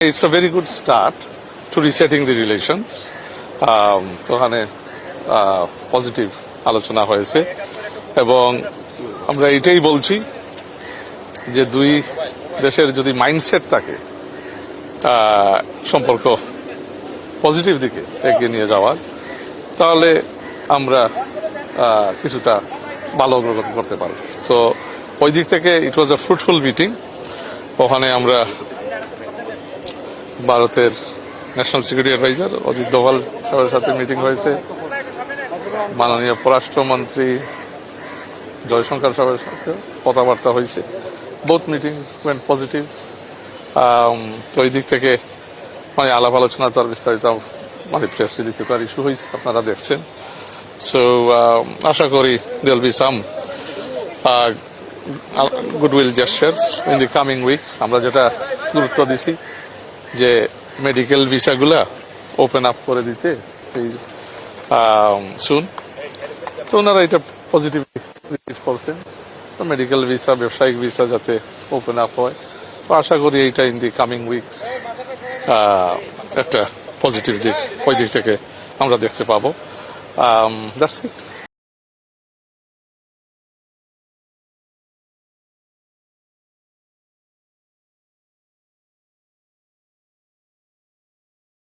It's a very good start to resetting the relations. তো ওখানে positive আলোচনা হয়েছে এবং আমরা এটাই বলছি যে দুই দেশের যদি মাইন্ডসেট থাকে সম্পর্ক পজিটিভ দিকে এগিয়ে নিয়ে যাওয়ার, তাহলে আমরা কিছুটা ভালো অগ্রগতি করতে পারব। তো ওই দিক থেকে ইট ওয়াজ আ ফ্রুটফুল মিটিং। ওখানে আমরা ভারতের national security advisor Ajit Doval সাহেবের সাথে মিটিং হয়েছে, মাননীয় পররাষ্ট্রমন্ত্রী জয়শঙ্কর সাহেবের সাথে কথাবার্তা হয়েছে। Both meetings went positive. তো ওই দিক থেকে মানে আলাপ আলোচনা তো আর বিস্তারিত মানে প্রেস রিলিজে তো আর ইস্যু হয়েছে, আপনারা দেখছেন। সো আশা করি দেয়াল be some goodwill gestures in the coming weeks. আমরা যেটা গুরুত্ব দিছি যে মেডিকেল ভিসাগুলা ওপেন আপ করে দিতে শুন, তো ওনারা এটা পজিটিভ রিসিভ করছেন। তো মেডিকেল ভিসা, ব্যবসায়িক ভিসা যাতে ওপেন আপ হয়, তো আশা করি এইটা ইন দি কামিং উইকস একটা পজিটিভ দিক ওই দিক থেকে আমরা দেখতে পাবো। That's it.